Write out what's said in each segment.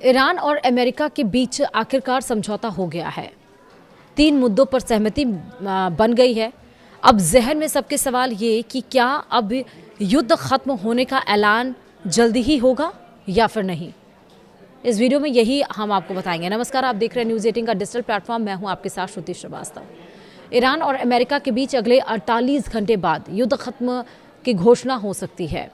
Iran और America के बीच आखिरकार समझौता हो गया है। 3 मुद्दों पर सहमति बन गई है। अब जहन में सबके सवाल ये कि क्या अब युद्ध खत्म होने का ऐलान जल्दी ही होगा या फिर नहीं। इस वीडियो में यही हम आपको बताएंगे। नमस्कार, आप देख रहे हैं न्यूज़ 18 का डिजिटल प्लेटफॉर्म। मैं हूं आपके साथ श्रुति श्रीवास्तव। ईरान और अमेरिका के बीच अगले 48 घंटे बाद युद्ध खत्म की घोषणा हो सकती है।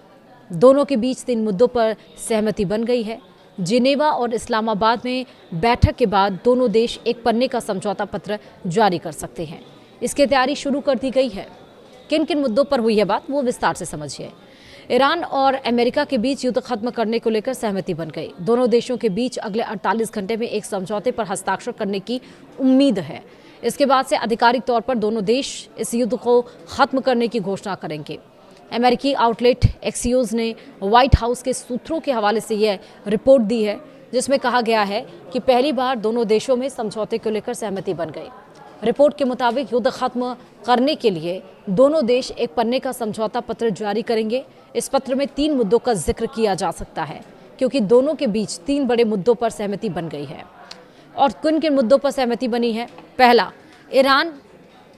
दोनों के बीच 3 मुद्दों पर सहमति बन गई है। जिनेवा और इस्लामाबाद में बैठक के बाद दोनों देश एक पन्ने का समझौता पत्र जारी कर सकते हैं। इसकी तैयारी शुरू कर दी गई है। किन किन मुद्दों पर हुई है बात, वो विस्तार से समझिए। ईरान और अमेरिका के बीच युद्ध खत्म करने को लेकर सहमति बन गई। दोनों देशों के बीच अगले 48 घंटे में एक समझौते पर हस्ताक्षर करने की उम्मीद है। इसके बाद से आधिकारिक तौर पर दोनों देश इस युद्ध को खत्म करने की घोषणा करेंगे। अमेरिकी आउटलेट एक्सियोस ने व्हाइट हाउस के सूत्रों के हवाले से यह रिपोर्ट दी है, जिसमें कहा गया है कि पहली बार दोनों देशों में समझौते को लेकर सहमति बन गई। रिपोर्ट के मुताबिक युद्ध खत्म करने के लिए दोनों देश एक पन्ने का समझौता पत्र जारी करेंगे। इस पत्र में 3 मुद्दों का जिक्र किया जा सकता है, क्योंकि दोनों के बीच 3 बड़े मुद्दों पर सहमति बन गई है। और किन किन मुद्दों पर सहमति बनी है? पहला, ईरान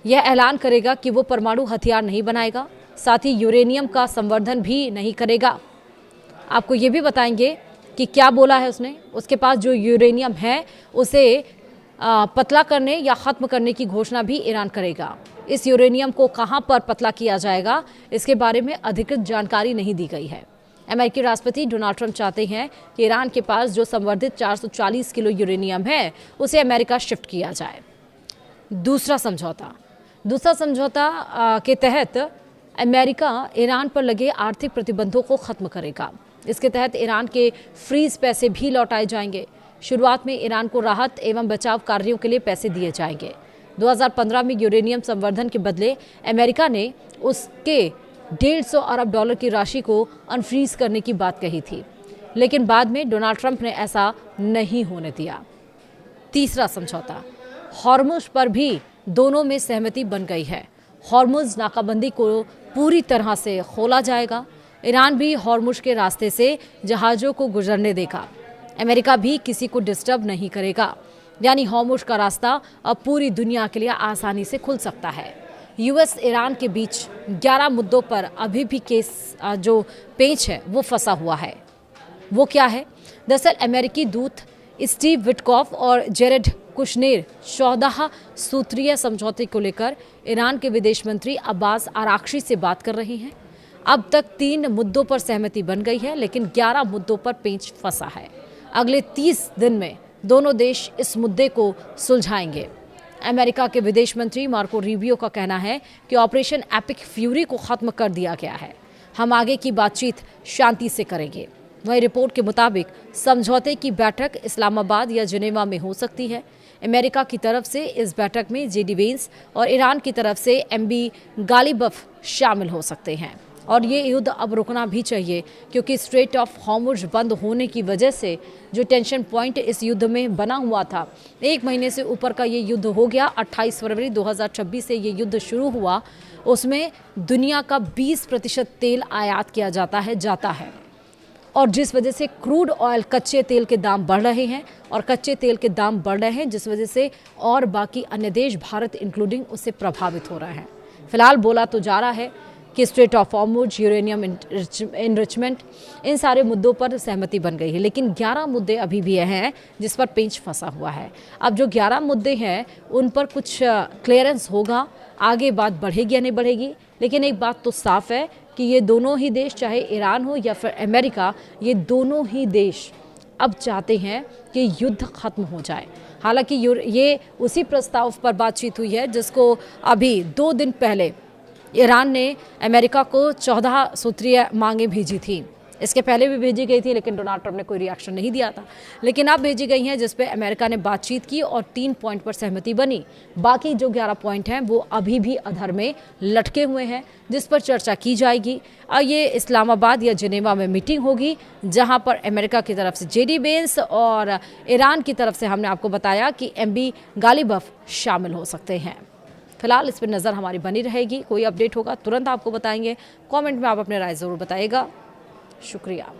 यह ऐलान करेगा कि वो परमाणु हथियार नहीं बनाएगा, साथ ही यूरेनियम का संवर्धन भी नहीं करेगा। आपको ये भी बताएंगे कि क्या बोला है उसने। उसके पास जो यूरेनियम है उसे पतला करने या ख़त्म करने की घोषणा भी ईरान करेगा। इस यूरेनियम को कहां पर पतला किया जाएगा, इसके बारे में अधिकृत जानकारी नहीं दी गई है। अमेरिकी राष्ट्रपति डोनाल्ड ट्रंप चाहते हैं कि ईरान के पास जो संवर्धित 440 किलो यूरेनियम है उसे अमेरिका शिफ्ट किया जाए। दूसरा समझौता के तहत अमेरिका ईरान पर लगे आर्थिक प्रतिबंधों को खत्म करेगा। इसके तहत ईरान के फ्रीज पैसे भी लौटाए जाएंगे। शुरुआत में ईरान को राहत एवं बचाव कार्यों के लिए पैसे दिए जाएंगे। 2015 में यूरेनियम संवर्धन के बदले अमेरिका ने उसके $150 अरब की राशि को अनफ्रीज करने की बात कही थी, लेकिन बाद में डोनाल्ड ट्रंप ने ऐसा नहीं होने दिया। तीसरा समझौता, हॉर्मुज पर भी दोनों में सहमति बन गई है। हॉर्मुज नाकाबंदी को पूरी तरह से खोला जाएगा। ईरान भी हॉर्मुज के रास्ते से जहाज़ों को गुजरने देगा। अमेरिका भी किसी को डिस्टर्ब नहीं करेगा। यानी हॉर्मुज का रास्ता अब पूरी दुनिया के लिए आसानी से खुल सकता है। यूएस ईरान के बीच 11 मुद्दों पर अभी भी केस जो पेच है वो फंसा हुआ है। वो क्या है? दरअसल अमेरिकी दूत स्टीव विटकॉफ और जेरेड कुशनेर 14 सूत्रीय समझौते को लेकर ईरान के विदेश मंत्री अब्बास आराक्ची से बात कर रहे हैं। अब तक 3 मुद्दों पर सहमति बन गई है, लेकिन 11 मुद्दों पर पेंच फंसा है। अगले 30 दिन में दोनों देश इस मुद्दे को सुलझाएंगे। अमेरिका के विदेश मंत्री मार्को रूबियो का कहना है कि ऑपरेशन एपिक फ्यूरी को खत्म कर दिया गया है। हम आगे की बातचीत शांति से करेंगे। वही रिपोर्ट के मुताबिक समझौते की बैठक इस्लामाबाद या जिनेवा में हो सकती है। अमेरिका की तरफ से इस बैठक में जेडी वेंस और ईरान की तरफ से एमबी गालिबफ शामिल हो सकते हैं। और ये युद्ध अब रुकना भी चाहिए, क्योंकि स्ट्रेट ऑफ हॉर्मुज बंद होने की वजह से जो टेंशन पॉइंट इस युद्ध में बना हुआ था, 1 महीने से ऊपर का ये युद्ध हो गया। 28 फरवरी 2026 से ये युद्ध शुरू हुआ। उसमें दुनिया का 20% तेल आयात किया जाता है और जिस वजह से क्रूड ऑयल कच्चे तेल के दाम बढ़ रहे हैं और कच्चे तेल के दाम बढ़ रहे हैं, जिस वजह से और बाकी अन्य देश, भारत इंक्लूडिंग, उससे प्रभावित हो रहे हैं। फिलहाल बोला तो जा रहा है कि strait of Hormuz, uranium enrichment, इन सारे मुद्दों पर सहमति बन गई है, लेकिन 11 मुद्दे अभी भी हैं जिस पर पेंच फंसा हुआ है। अब जो 11 मुद्दे हैं उन पर कुछ क्लियरेंस होगा, आगे बात बढ़ेगी या नहीं बढ़ेगी। लेकिन एक बात तो साफ है कि ये दोनों ही देश, चाहे ईरान हो या फिर अमेरिका, ये दोनों ही देश अब चाहते हैं कि युद्ध खत्म हो जाए। हालांकि ये उसी प्रस्ताव पर बातचीत हुई है जिसको अभी 2 दिन पहले ईरान ने अमेरिका को 14 सूत्रीय मांगें भेजी थी। इसके पहले भी भेजी गई थी, लेकिन डोनाल्ड ट्रंप ने कोई रिएक्शन नहीं दिया था। लेकिन अब भेजी गई हैं, जिस पे अमेरिका ने बातचीत की और 3 पॉइंट पर सहमति बनी। बाकी जो 11 पॉइंट हैं वो अभी भी अधर में लटके हुए हैं, जिस पर चर्चा की जाएगी। और ये इस्लामाबाद या जिनेवा में मीटिंग होगी, जहां पर अमेरिका की तरफ से जेडी वेंस और ईरान की तरफ से हमने आपको बताया कि एमबी गालिबफ शामिल हो सकते हैं। फिलहाल इस पर नज़र हमारी बनी रहेगी। कोई अपडेट होगा तुरंत आपको बताएंगे। कमेंट में आप अपने राय ज़रूर बताइएगा। शुक्रिया।